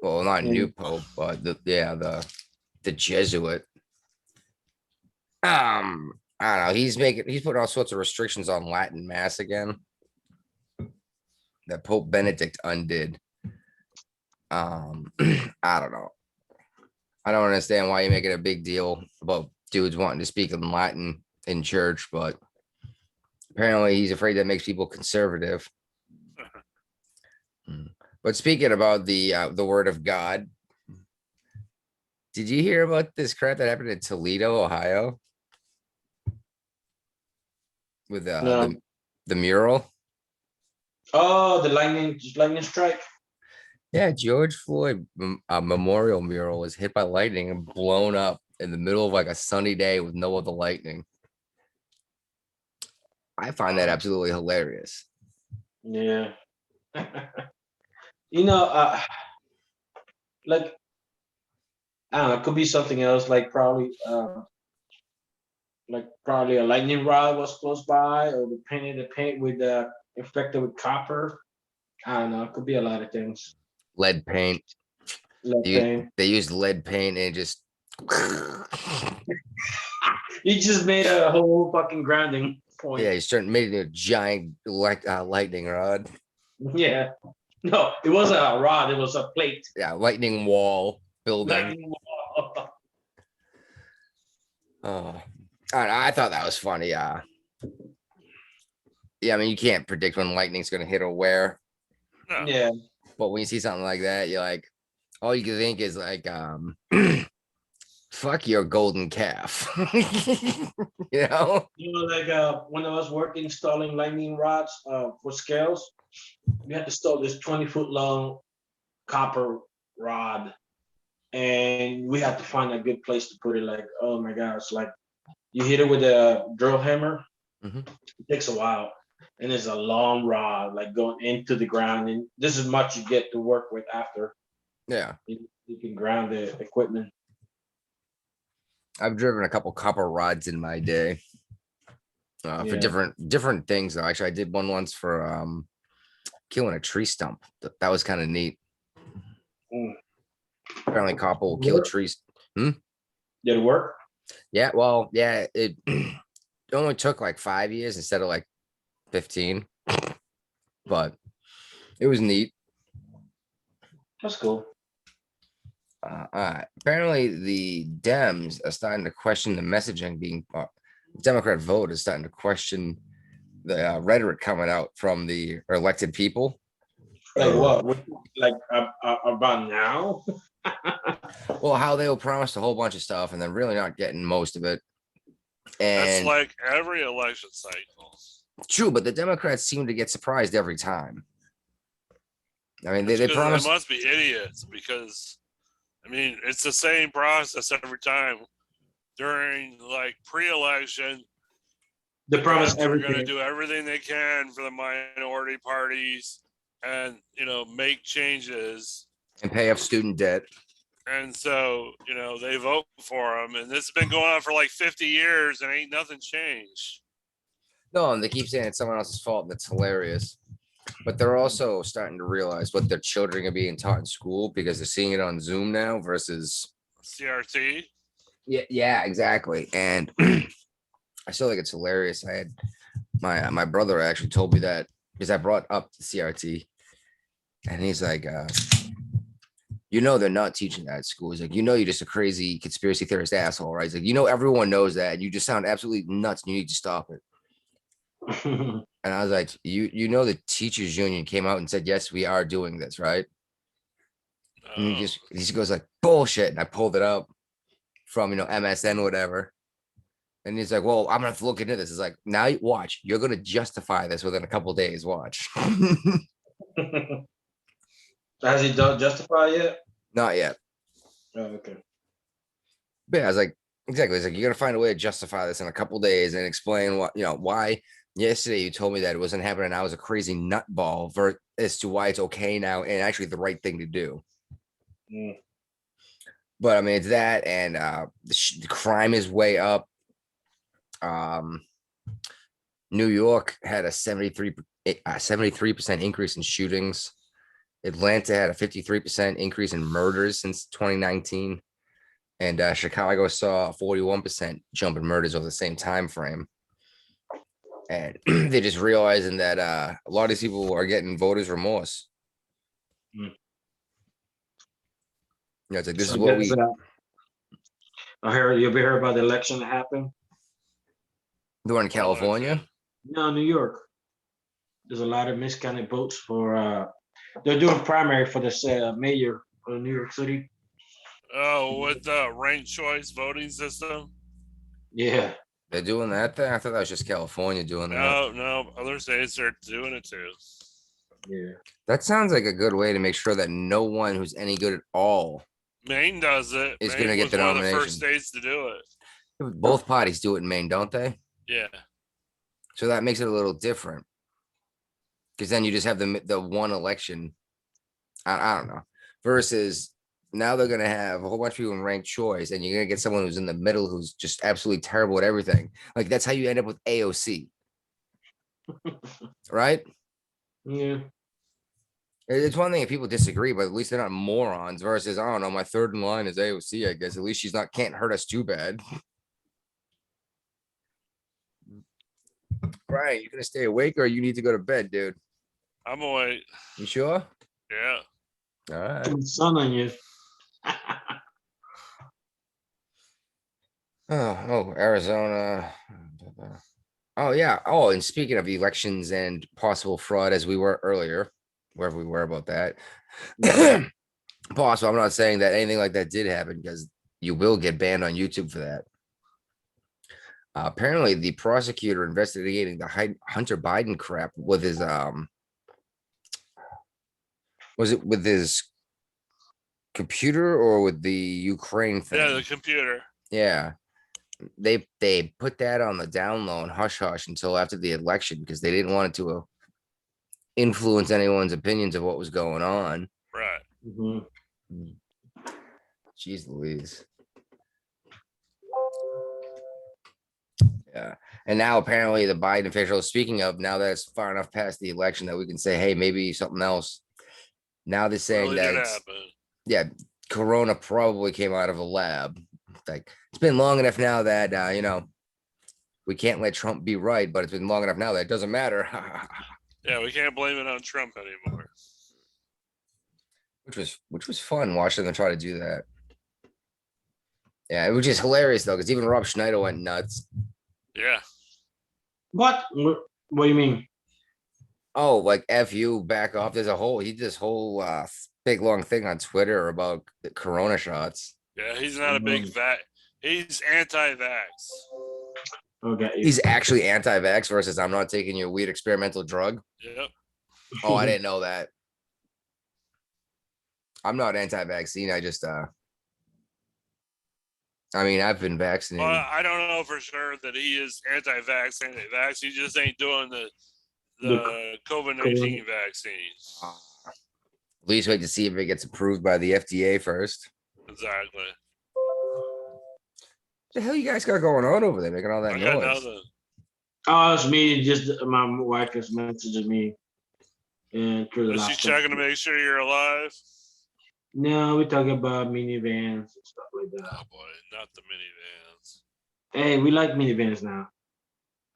Well, not new Pope, but the Jesuit. I don't know. He's putting all sorts of restrictions on Latin Mass again that Pope Benedict undid. I don't know. I don't understand why you're making a big deal about dudes wanting to speak in Latin in church, but apparently he's afraid that makes people conservative. But speaking about the word of God, did you hear about this crap that happened in Toledo, Ohio? With No. the mural? Oh, the lightning strike. Yeah, George Floyd memorial mural was hit by lightning and blown up in the middle of like a sunny day with no other lightning. I find that absolutely hilarious. Yeah. Like, I don't know, it could be something else, like probably a lightning rod was close by, or the paint with infected with copper. I don't know, it could be a lot of things. Lead paint. Lead paint. They used lead paint and just You just made a whole fucking grounding point. Yeah, made a giant lightning rod. Yeah. No, it wasn't a rod, it was a plate. Yeah, lightning wall building. Lightning wall. I thought that was funny. Yeah, I mean, you can't predict when lightning's gonna hit or where. No. Yeah. But when you see something like that, you're like, all you can think is like, fuck your golden calf. Like when I was working installing lightning rods for scales, we had to install this 20-foot long copper rod, and we had to find a good place to put it. Like, oh my gosh, like you hit it with a drill hammer. Mm-hmm. It takes a while, and it's a long rod, like going into the ground, and this is much you get to work with after. Yeah, you can ground the equipment. I've driven a couple copper rods in my day for different things. Though, actually, I did one once for killing a tree stump. That was kind of neat. Apparently, copper will kill trees. Did it work? Yeah, well, yeah, it only took like 5 years instead of like 15, but it was neat. That's cool. Apparently, the Dems are starting to question the messaging being Democrat vote is starting to question the rhetoric coming out from the elected people. Like what? Like about now? Well, how they will promise a whole bunch of stuff and then really not getting most of it. That's And like every election cycle. true, but the Democrats seem to get surprised every time. I mean, they Because promise. they must be idiots because, I mean, it's the same process every time. During like pre-election, They promise Dems are going to everything. do everything they can for the minority parties, and make changes. And pay off student debt. And so they vote for them, and this has been going on for like 50 years, and ain't nothing changed. No, and they keep saying it's someone else's fault, and it's hilarious. But they're also starting to realize what their children are being taught in school because they're seeing it on Zoom now versus CRT. yeah, exactly. And I still think it's hilarious. I had my brother actually told me that because I brought up the CRT, and he's like, they're not teaching that at school. He's like, you're just a crazy conspiracy theorist asshole, right? He's like, everyone knows that, and you just sound absolutely nuts, and you need to stop it. And I was like, the teachers union came out and said, yes, we are doing this, right? And he just goes like, bullshit. And I pulled it up from, MSN or whatever. And he's like, well, I'm gonna have to look into this. It's like, now watch, you're gonna justify this within a couple of days. Watch. Has he done justify yet? Not yet. Oh, okay. But yeah, I was like, exactly. It's like, you're gonna find a way to justify this in a couple of days and explain why yesterday you told me that it wasn't happening. I was a crazy nutball as to why it's okay now and actually the right thing to do. Mm. But I mean, it's that, and the crime is way up. New York had a 73% increase in shootings. Atlanta had a 53% increase in murders since 2019. And Chicago saw a 41% jump in murders over the same time frame. And they're just realizing that a lot of these people are getting voters' remorse. It's like, this is what we. I heard you ever heard about the election that happened? The one in California? No, New York. There's a lot of miscounted votes for. They're doing primary for this mayor of New York City. Oh, with the ranked choice voting system? Yeah. They're doing that thing? I thought that was just California doing that. No, other states are doing it too. Yeah. That sounds like a good way to make sure that no one who's any good at all Maine does it. is Maine going to get was the one nomination. of the first states to do it. Both parties do it in Maine, don't they? Yeah. So that makes it a little different. Because then you just have the one election. I don't know. Versus now they're going to have a whole bunch of people in ranked choice, and you're going to get someone who's in the middle who's just absolutely terrible at everything. Like, that's how you end up with AOC. Right? Yeah. It's one thing if people disagree, but at least they're not morons. Versus, I don't know, my third in line is AOC, I guess. At least she's can't hurt us too bad. Brian, you gonna stay awake or you need to go to bed, dude? I'm awake. You sure? Yeah. All right. Sun on you. Oh, Arizona. Oh, yeah. Oh, and speaking of elections and possible fraud, as we were earlier, wherever we were about that. Possible. I'm not saying that anything like that did happen because you will get banned on YouTube for that. Apparently, the prosecutor investigating the Hunter Biden crap with his was it with his computer or with the Ukraine thing? Yeah, the computer. Yeah. They put that on the down low and hush hush until after the election because they didn't want it to influence anyone's opinions of what was going on. Right. Mm-hmm. Jeez Louise. Yeah. And now apparently the Biden officials, speaking of, now that it's far enough past the election that we can say, hey, maybe something else. Now they're saying Really that did happen. yeah, Corona probably came out of a lab. Like it's been long enough now that we can't let Trump be right, but it's been long enough now that it doesn't matter. Yeah, we can't blame it on Trump anymore. Which was fun watching them try to do that. Yeah, it was just hilarious though, because even Rob Schneider went nuts. Yeah. What? What do you mean? Oh, like F you, back off. He did this whole big long thing on Twitter about the Corona shots. Yeah, he's not a big he's anti-vax. Okay. He's actually anti-vax versus I'm not taking your weird experimental drug. Yep. Oh, I didn't know that. I'm not anti-vaccine. I just I mean, I've been vaccinated. Well, I don't know for sure that he is anti-vax. He just ain't doing the COVID-19 vaccine. At least wait to see if it gets approved by the FDA first. Exactly. What the hell you guys got going on over there making all that I got noise? nothing. Oh, it's me. Just my wife is messaging me. And through the Is she checking to make sure you're alive? No, we're talking about minivans and stuff like that. Oh boy, not the minivans. Hey, we like minivans now.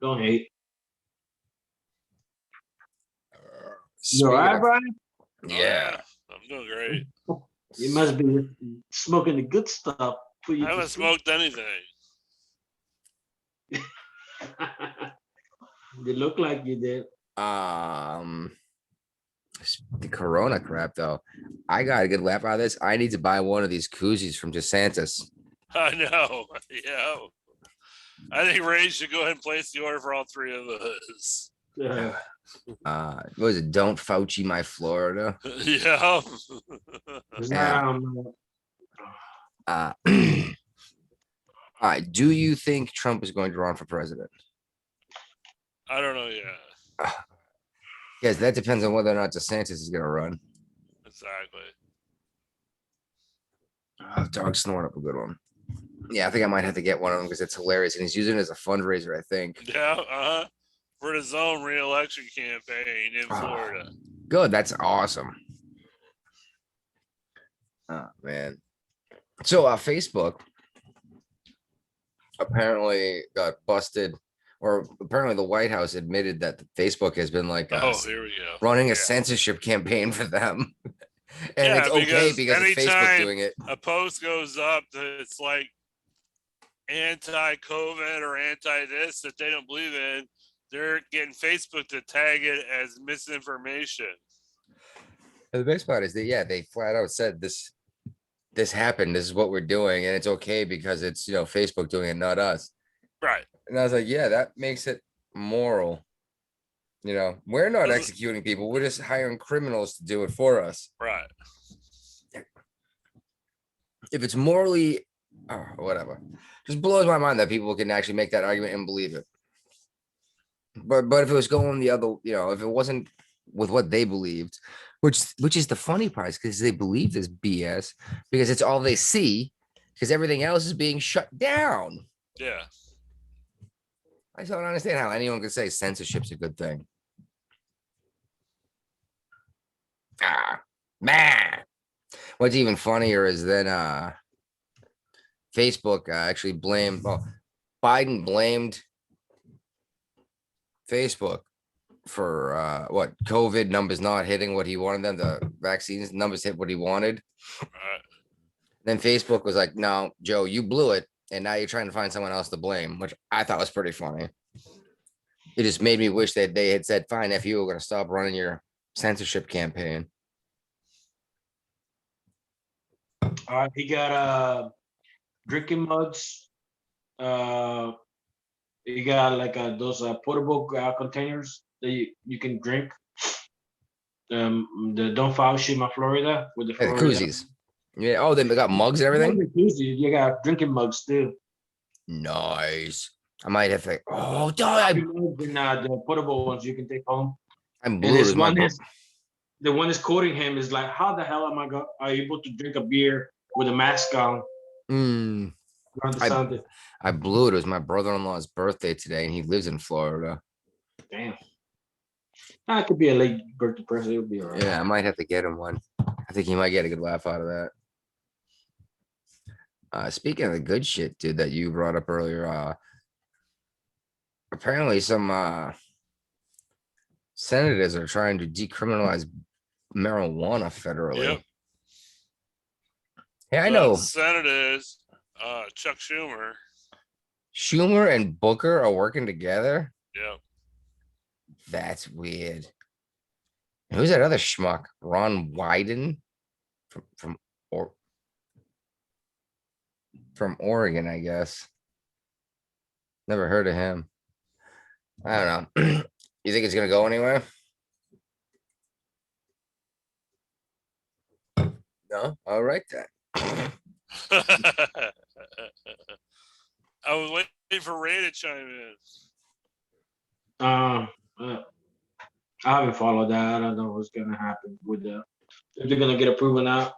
Don't hate. You all right, Brian? Yeah. I'm doing great. You must be smoking the good stuff. I haven't smoked anything. They look like you did. The Corona crap though. I got a good laugh out of this. I need to buy one of these koozies from DeSantis. I know. Yeah. I think Ray should go ahead and place the order for all three of us. Yeah. What was it? Don't Fauci my Florida. Yeah. All right. Do you think Trump is going to run for president? I don't know yet. Yes, that depends on whether or not DeSantis is going to run. Exactly. Dog snoring up a good one. Yeah, I think I might have to get one of them because it's hilarious, and he's using it as a fundraiser, I think. Yeah, for his own re-election campaign in Florida. Good, that's awesome. Oh man. So Facebook apparently got busted, or apparently the White House admitted that Facebook has been like here we go. running a censorship campaign for them. And it's okay because it's Facebook doing it. A post goes up that's like anti-COVID or anti-this that they don't believe in, they're getting Facebook to tag it as misinformation. And the best part is that they flat out said this happened, this is what we're doing, and it's okay because it's Facebook doing it, not us. Right. And I was like, yeah, that makes it moral. We're not executing people, we're just hiring criminals to do it for us. Right. If it's morally whatever, just blows my mind that people can actually make that argument and believe it. But if it was going the other, if it wasn't with what they believed, which is the funny part, because they believe this BS because it's all they see, because everything else is being shut down. Yeah. I don't understand how anyone could say censorship's a good thing. Man. What's even funnier is then Facebook actually blamed, Biden blamed Facebook for what, COVID numbers not hitting what he wanted them, the vaccines numbers hit what he wanted. Right. Then Facebook was like, no, Joe, you blew it, and now you're trying to find someone else to blame, which I thought was pretty funny. It just made me wish that they had said, fine, if you were going to stop running your censorship campaign. He got drinking mugs. He got like those portable containers that you can drink. The Don't Fauci my Florida with the koozies. Yeah. Oh, they got mugs and everything. You got drinking mugs too. Nice. I might have to. Oh, the portable ones you can take home. I'm blue. The one is quoting him is like, how the hell am I able to drink a beer with a mask on? I blew it. It was my brother-in-law's birthday today, and he lives in Florida. Damn. It could be a late birthday present. It'll be all right. Yeah, I might have to get him one. I think he might get a good laugh out of that. Speaking of the good shit, dude, that you brought up earlier, apparently some senators are trying to decriminalize marijuana Yep. federally. Hey, I The know Senators, Chuck Schumer. Schumer and Booker are working together. Yep. That's weird. Who's that other schmuck? Ron Wyden from or from Oregon, I guess. Never heard of him. I don't know. You think it's gonna go anywhere? No. All right then. I was waiting for Ray to chime in. Uh, I haven't followed that. I don't know what's gonna happen with that. If they're gonna get approved or not.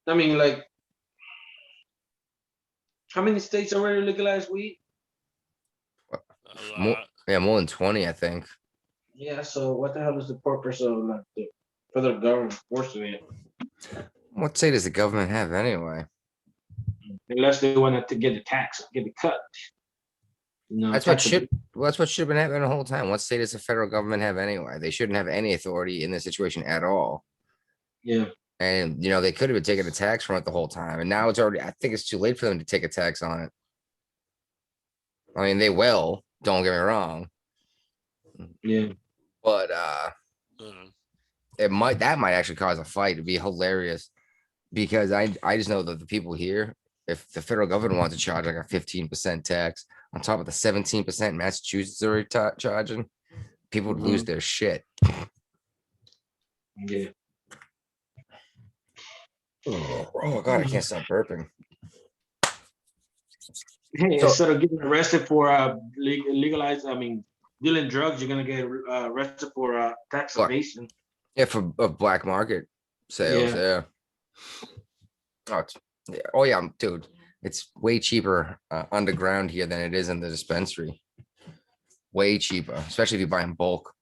I mean, like, how many states already legalized weed? A More, lot. yeah, more than 20, I think. Yeah. So what the hell is the purpose of like the federal government forcing it? What state does the government have anyway? Unless they want to get the tax, get the cut. You know, That's what tax. should well, that's what should have been happening the whole time. What state does the federal government have anyway? They shouldn't have any authority in this situation at all. Yeah. And they could have been taking a tax from it the whole time. And now it's already, I think it's too late for them to take a tax on it. I mean, they will, don't get me wrong. Yeah. But Mhm. that might actually cause a fight. It'd be hilarious. Because I just know that the people here, if the federal government wants to charge like a 15% tax on top of the 17% Massachusetts are already charging, people would lose their shit. Yeah. Oh God, I can't stop burping. Hey, So- instead of getting arrested for legalized, I mean, dealing drugs, you're gonna get arrested for tax Look. evasion. Yeah, for black market sales, Yeah. yeah. Oh yeah, dude. It's way cheaper underground here than it is in the dispensary. Way cheaper, especially if you buy in bulk.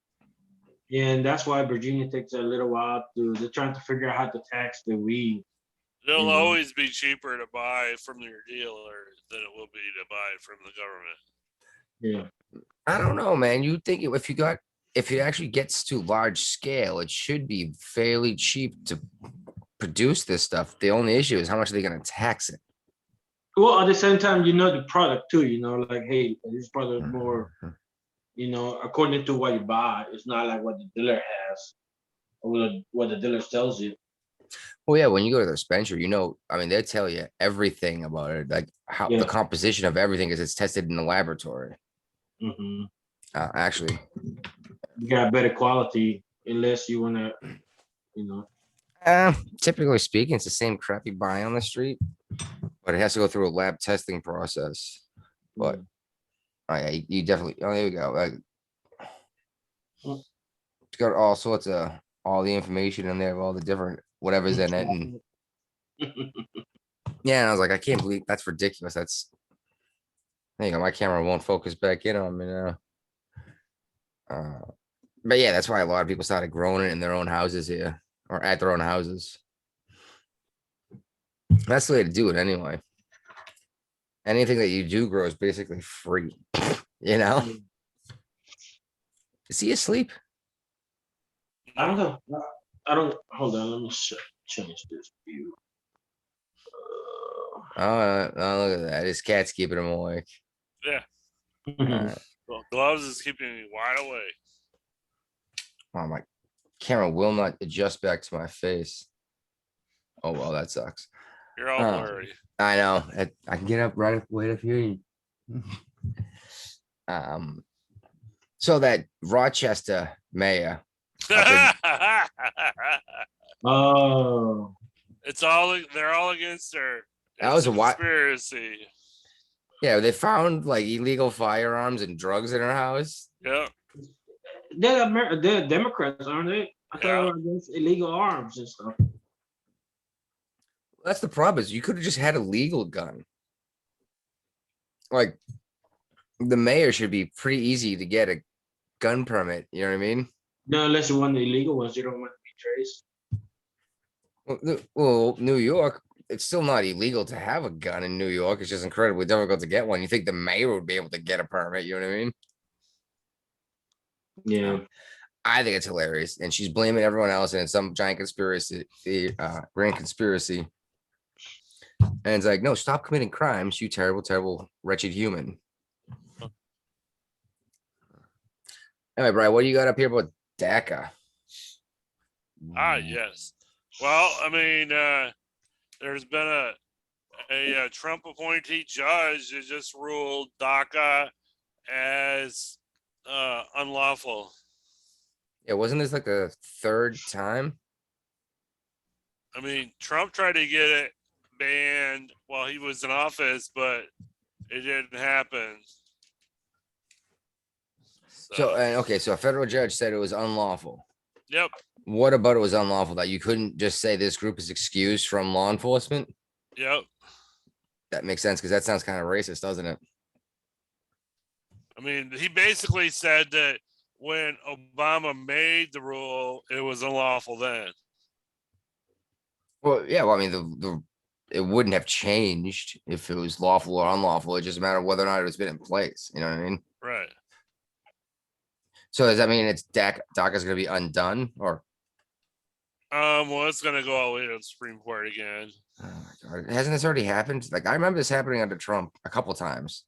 Yeah, and that's why Virginia takes a little while to. They're trying to figure out how to tax the weed. It'll Mhm. always be cheaper to buy from your dealer than it will be to buy it from the government. Yeah. I don't know, man. You think if it actually gets to large scale, it should be fairly cheap to produce this stuff. The only issue is how much are they going to tax it? Well, at the same time, you know the product too. You know, like, hey, this product more. You know, according to what you buy, it's not like what the dealer has or what the dealer sells you. Oh yeah, when you go to the dispensary, I mean, they tell you everything about it, like how the Yeah. composition of everything is. It's tested in the laboratory. Hmm. Actually, You got better quality unless you wanna, you know. typically speaking, it's the same crap you buy on the street, but it has to go through a lab testing process. But yeah, you definitely. Oh, there we go. Like, Mm. it's got all sorts of all the information in there of all the different whatever's in it, and yeah, and I was like, I can't believe that's ridiculous. There you go. My camera won't focus back in on me now. But yeah, that's why a lot of people started growing it in their own houses here or at their own houses. That's the way to do it anyway. Anything that you do grow is basically free, you know? Mm. Is he asleep? I don't know. I don't. Hold on. Let me change this view. Oh, look at that. His cat's keeping him awake. Yeah. Uh, Well, gloves is keeping me wide awake. oh, my camera will not adjust back to my face. Oh, well, that sucks. You're all blurry. I know. I can get up right up here. So that Rochester mayor, Oh. They're all against her. That It's was a a what? conspiracy. Yeah, they found like illegal firearms and drugs in her house. Yep. They're Democrats, aren't they? I thought they Yeah. were against illegal arms and stuff. That's the problem is you could have just had a legal gun. Like the mayor should be pretty easy to get a gun permit. You know what I mean? No, unless you want the illegal ones, you don't want to be traced. Well, New York, it's still not illegal to have a gun in New York. It's just incredibly difficult to get one. You think the mayor would be able to get a permit? You know what I mean? Yeah. I think it's hilarious, and she's blaming everyone else, and it's some giant grand conspiracy. And it's like, no, stop committing crimes, you terrible, terrible, wretched human. Anyway, Brian, what do you got up here about DACA? Yes. Well, I mean, there's been a Trump appointee judge that just ruled DACA as unlawful. Yeah, wasn't this like a third time? I mean, Trump tried to get it banned while he was in office, but it didn't happen. So, okay, so a federal judge said it was unlawful. Yep. What about it was unlawful that you couldn't just say this group is excused from law enforcement? Yep. That makes sense because that sounds kind of racist, doesn't it? I mean, he basically said that when Obama made the rule, it was unlawful then. Well, yeah, well, I mean, it wouldn't have changed if it was lawful or unlawful. It just matter whether or not it was been in place. You know what I mean? Right. So does that mean it's DACA's going to be undone, or? Well, it's gonna go all the way to the Supreme Court again. Oh my God. Hasn't this already happened? Like I remember this happening under Trump a couple times.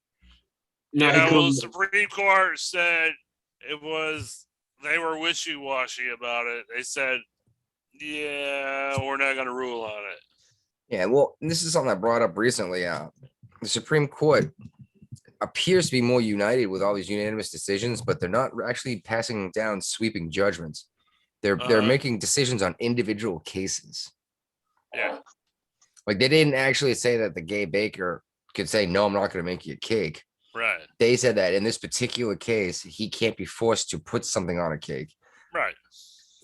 No, Yeah, well, the Supreme Court said they were wishy-washy about it. They said, yeah, we're not gonna rule on it. Yeah, well, this is something I brought up recently. The Supreme Court appears to be more united with all these unanimous decisions, but they're not actually passing down sweeping judgments. They're making decisions on individual cases. Yeah. Like they didn't actually say that the gay baker could say, no, I'm not going to make you a cake. Right. They said that in this particular case, he can't be forced to put something on a cake. Right.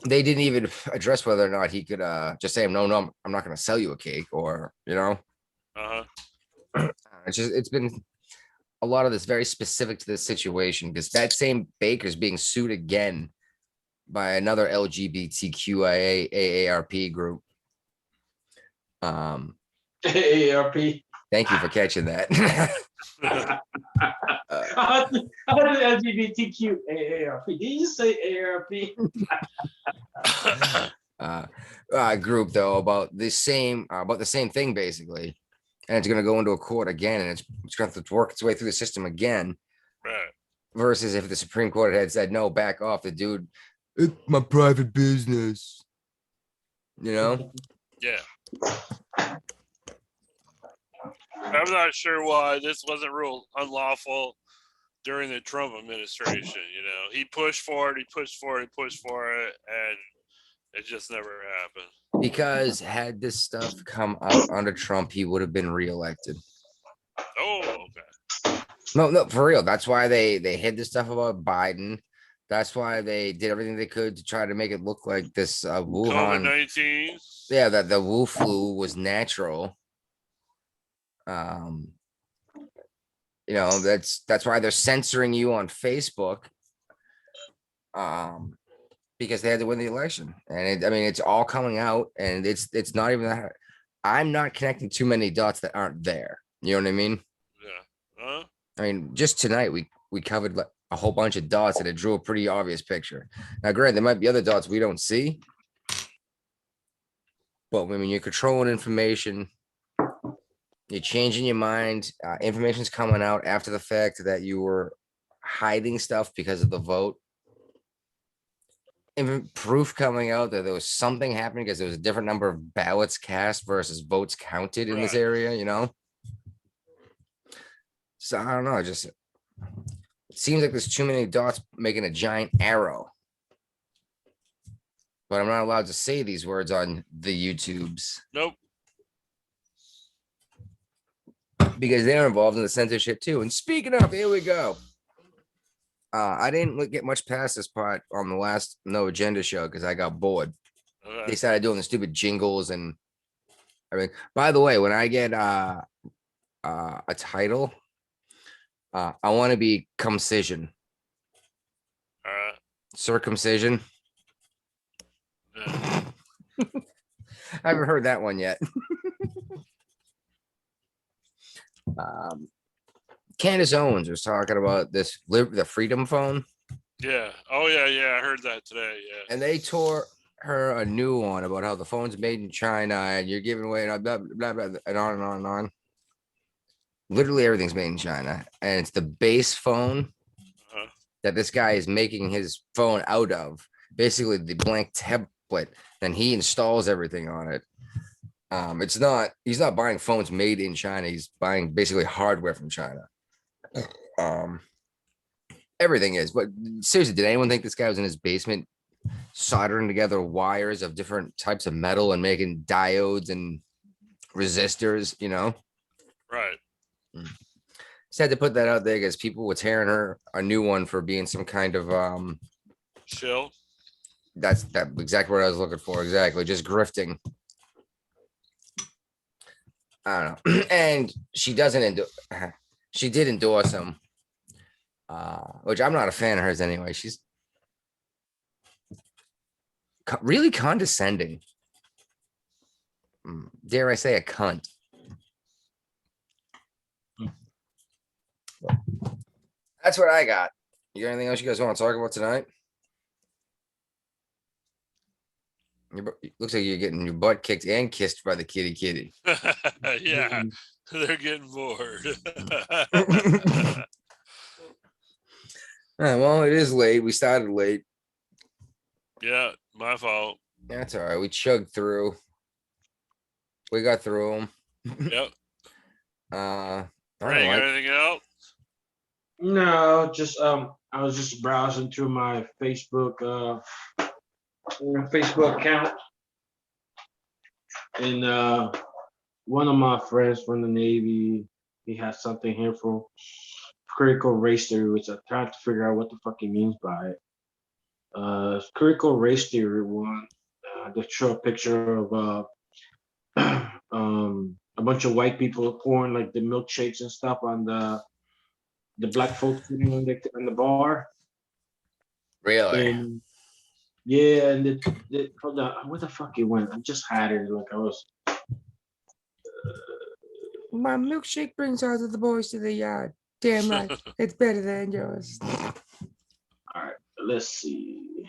They didn't even address whether or not he could just say, no, I'm not going to sell you a cake, or, you know. It's been a lot of this very specific to this situation because that same baker is being sued again by another LGBTQIA AARP group. AARP. Thank you for catching that. How did LGBTQ AARP? Did you say AARP? Group though about the same thing basically, and it's going to go into a court again, and it's going to have to work its way through the system again. Right. Versus if the Supreme Court had said no, back off, the dude, it's my private business. You know? Yeah. I'm not sure why this wasn't ruled unlawful during the Trump administration. You know, he pushed for it, and it just never happened. Because had this stuff come out under Trump, he would have been reelected. Oh, okay. No, for real. That's why they hid this stuff about Biden. That's why they did everything they could to try to make it look like this Wuhan COVID-19. Yeah, that the Wu flu was natural. You know, that's why they're censoring you on Facebook. Because they had to win the election, and I mean, it's all coming out, and it's not even that. I'm not connecting too many dots that aren't there. You know what I mean? Yeah. I mean, just tonight we covered like a whole bunch of dots, and it drew a pretty obvious picture. Now, granted, there might be other dots we don't see, but I mean, you're controlling information. You're changing your mind. Information's coming out after the fact that you were hiding stuff because of the vote. Even proof coming out that there was something happening because there was a different number of ballots cast versus votes counted in this area, you know? So I don't know. It seems like there's too many dots making a giant arrow. But I'm not allowed to say these words on the YouTubes. Nope. Because they're involved in the censorship too. And speaking of, here we go. I didn't get much past this part on the last No Agenda show because I got bored. Okay. They started doing the stupid jingles and everything. By the way, when I get a title, I want to be Cumcision. All right. Circumcision. Yeah. I haven't heard that one yet. Candace Owens was talking about the Freedom phone, Yeah. Oh yeah, yeah. I heard that today. Yeah. and they tore her a new one about how the phone's made in China and you're giving away blah, blah, blah, blah, and on and on and on. Literally everything's made in China, and it's the base phone Uh, that this guy is making his phone out of. Basically, the blank template. Then he installs everything on it. He's not buying phones made in China. He's buying basically hardware from China. Everything is. But seriously, did anyone think this guy was in his basement soldering together wires of different types of metal and making diodes and resistors? right. Just had to put that out there because people were tearing her a new one for being some kind of Chill. That's exactly what I was looking for. Exactly, just grifting. I don't know. And she she did endorse him, which I'm not a fan of hers anyway. She's really condescending. Dare I say a cunt. That's what I got. You got anything else you guys want to talk about tonight? Looks like you're getting your butt kicked and kissed by the kitty. Yeah. They're getting bored. Well, it is late. We started late. Yeah, my fault. That's all right. We chugged through. We got through them. Yep. I Ray, don't got like. anything else? No, just I was just browsing through my Facebook account, and one of my friends from the Navy, he has something here for critical race theory, which I tried to figure out what the fuck he means by it. Critical race theory one, they show a picture of a bunch of white people pouring like the milkshakes and stuff on the black folks sitting on the bar. Really? And yeah, and hold on, where the fuck it went? I just had it like I was. My milkshake brings all of the boys to the yard. Damn right. It's better than yours. All right, let's see.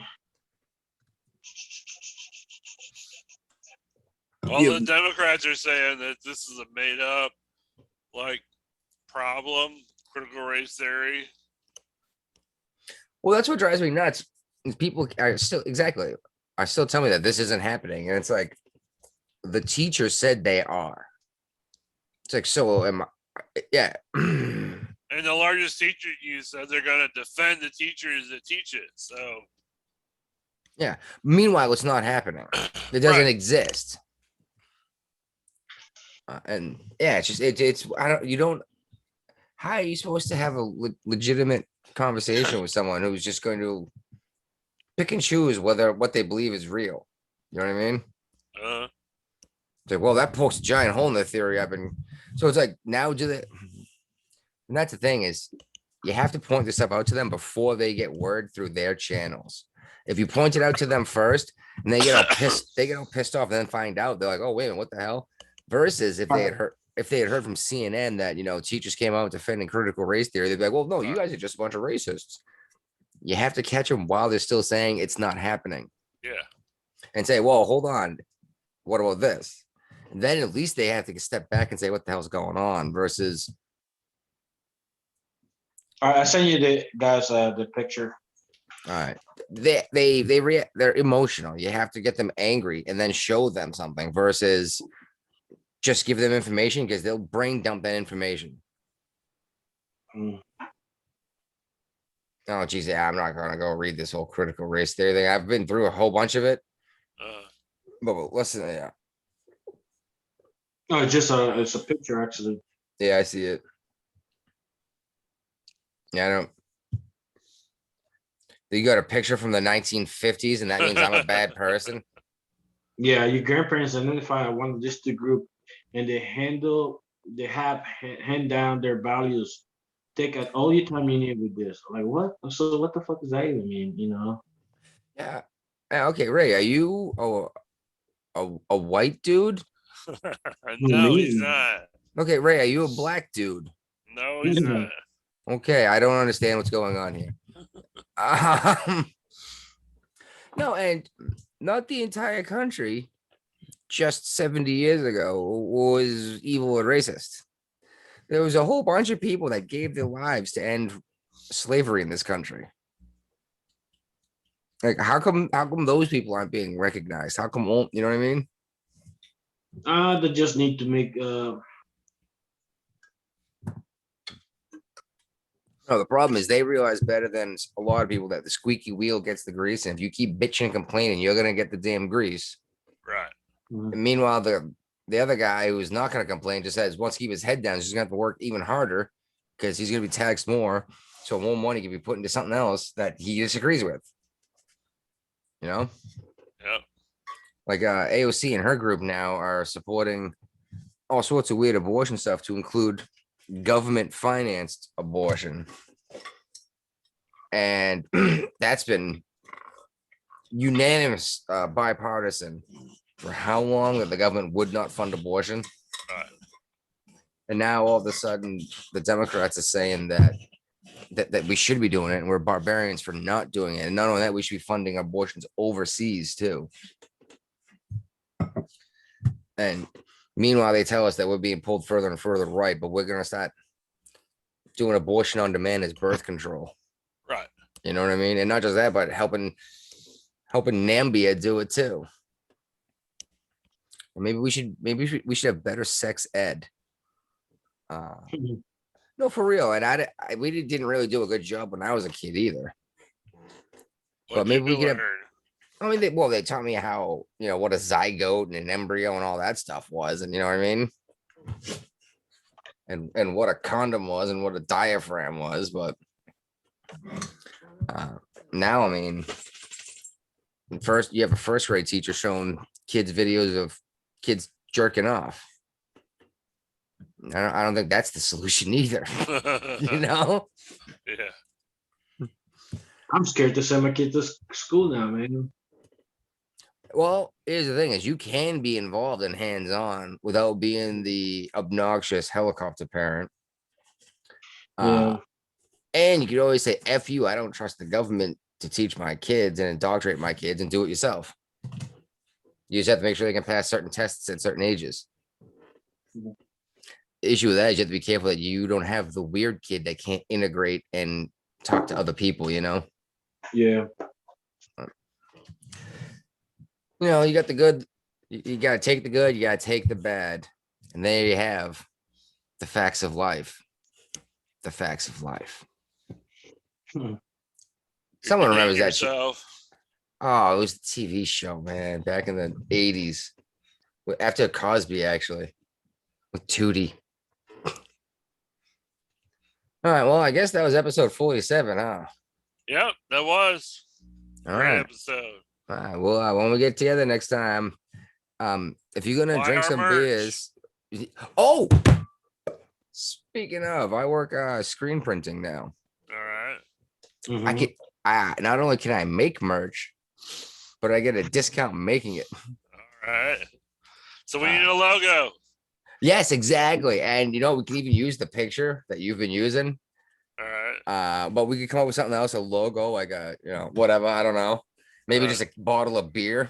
All the Democrats are saying that this is a made up like problem, critical race theory. Well, that's what drives me nuts. People are still telling me that this isn't happening. And it's like the teacher said they are. It's like, so am I, yeah. And the largest teacher you said they're going to defend the teachers that teach it. So, yeah. Meanwhile, it's not happening. It doesn't exist. And yeah, it's just it's how are you supposed to have a legitimate conversation with someone who's just going to pick and choose what they believe is real? You know what I mean? It's like, well, that pokes a giant hole in the theory. So it's like, now and that's the thing is you have to point this stuff out to them before they get word through their channels. If you point it out to them first and they get all pissed off and then find out, they're like, oh, wait a minute, what the hell? Versus if they had heard from CNN that, teachers came out defending critical race theory, they'd be like, well, no, you guys are just a bunch of racists. You have to catch them while they're still saying it's not happening. yeah. And say, well, hold on. What about this? And then at least they have to step back and say, what the hell's going on versus. All right, I sent you the picture. All right. They're emotional. You have to get them angry and then show them something versus just give them information because they'll brain dump that information. Oh, geez. Yeah, I'm not going to go read this whole critical race theory thing. I've been through a whole bunch of it. But listen, yeah. Oh, it's a picture, actually. Yeah, I see it. Yeah, I don't. You got a picture from the 1950s, and that means I'm a bad person. Yeah, your grandparents identify one of this group, and they hand down their values. Take out all your time you need with this. Like what? So what the fuck does that even mean? Yeah. Okay, Ray, are you? Oh, A white dude? No, he's not. Okay, Ray, are you a black dude? No, he's not. Okay, I don't understand what's going on here. No, and not the entire country just 70 years ago was evil and racist. There was a whole bunch of people that gave their lives to end slavery in this country. Like, how come those people aren't being recognized? How come, you know what I mean? They just need to make No, the problem is they realize better than a lot of people that the squeaky wheel gets the grease, and if you keep bitching and complaining, you're gonna get the damn grease. Right. And meanwhile, the other guy who's not gonna complain just says wants to keep his head down. He's just gonna have to work even harder because he's gonna be taxed more. So more money can be put into something else that he disagrees with. You know, Yep. like AOC and her group now are supporting all sorts of weird abortion stuff to include government financed abortion. And that's been unanimous, bipartisan for how long that the government would not fund abortion. Right. And now all of a sudden the Democrats are saying that we should be doing it and we're barbarians for not doing it. And not only that, we should be funding abortions overseas too. And meanwhile, they tell us that we're being pulled further and further right, but we're gonna start doing abortion on demand as birth control. Right. You know what I mean? And not just that, but helping Nambia do it too. Or maybe we should have better sex ed. No, for real. And we didn't really do a good job when I was a kid either. But maybe we could have. I mean, they taught me how, what a zygote and an embryo and all that stuff was, and you know what I mean, and what a condom was and what a diaphragm was. But now, I mean, first you have a first grade teacher showing kids videos of kids jerking off. I don't think that's the solution either. You know? Yeah. I'm scared to send my kid to school now, man. Well, here's the thing: is you can be involved in hands-on without being the obnoxious helicopter parent. Yeah. And you could always say, "F you, I don't trust the government to teach my kids and indoctrinate my kids, and do it yourself." You just have to make sure they can pass certain tests at certain ages. The issue with that is you have to be careful that you don't have the weird kid that can't integrate and talk to other people, Yeah. You got the good, you got to take the good, you got to take the bad. And there you have the facts of life. The facts of life. Someone remembers that show. Oh, it was a TV show, man, back in the 80s. After Cosby, actually, with Tootie. All right, well, I guess that was episode 47, huh? Yep, that was. All Great right. episode. All right, well, when we get together next time, if you're gonna drink some beers. Oh, speaking of, I work screen printing now. All right. I can not only can I make merch, but I get a discount making it. All right. So we need a logo. Yes, exactly. And we can even use the picture that you've been using. All right. But we could come up with something else, a logo, like whatever. I don't know. Maybe just a bottle of beer.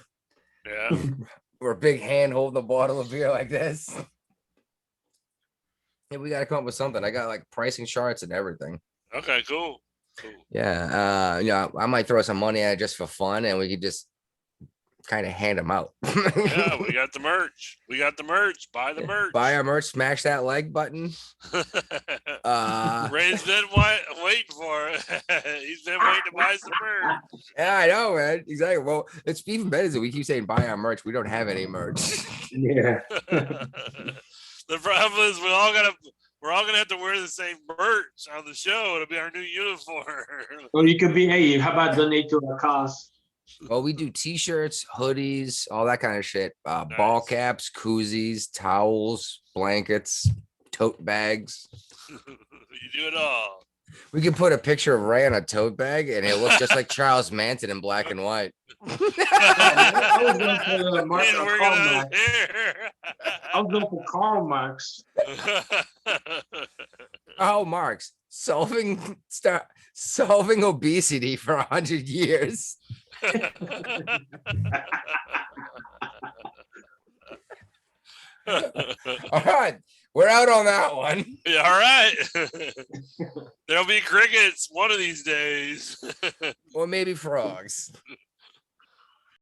Yeah. Or a big hand holding a bottle of beer like this. Yeah, we gotta come up with something. I got like pricing charts and everything. Okay, cool. Yeah. I might throw some money at it just for fun, and we could just kind of hand them out. Yeah, we got the merch. Buy the merch. Buy our merch. Smash that like button. Ray's been waiting for it. He's been waiting to buy some merch. Yeah, I know, man. Exactly. Well, it's even better that we keep saying buy our merch. We don't have any merch. Yeah. The problem is we're all gonna have to wear the same merch on the show. It'll be our new uniform. Well, you could be, hey, how about donate to our cause? Well, we do t-shirts, hoodies, all that kind of shit. Ball caps, koozies, towels, blankets, tote bags. You do it all. We could put a picture of Ray on a tote bag, and it looks just like Charles Manson in black and white. I was going for He's working Karl on Marx. his hair. I was going for Karl Marx. Oh, Marx solving obesity for 100 years. All right, we're out on that one. Yeah, all right. There'll be crickets one of these days. Or maybe frogs.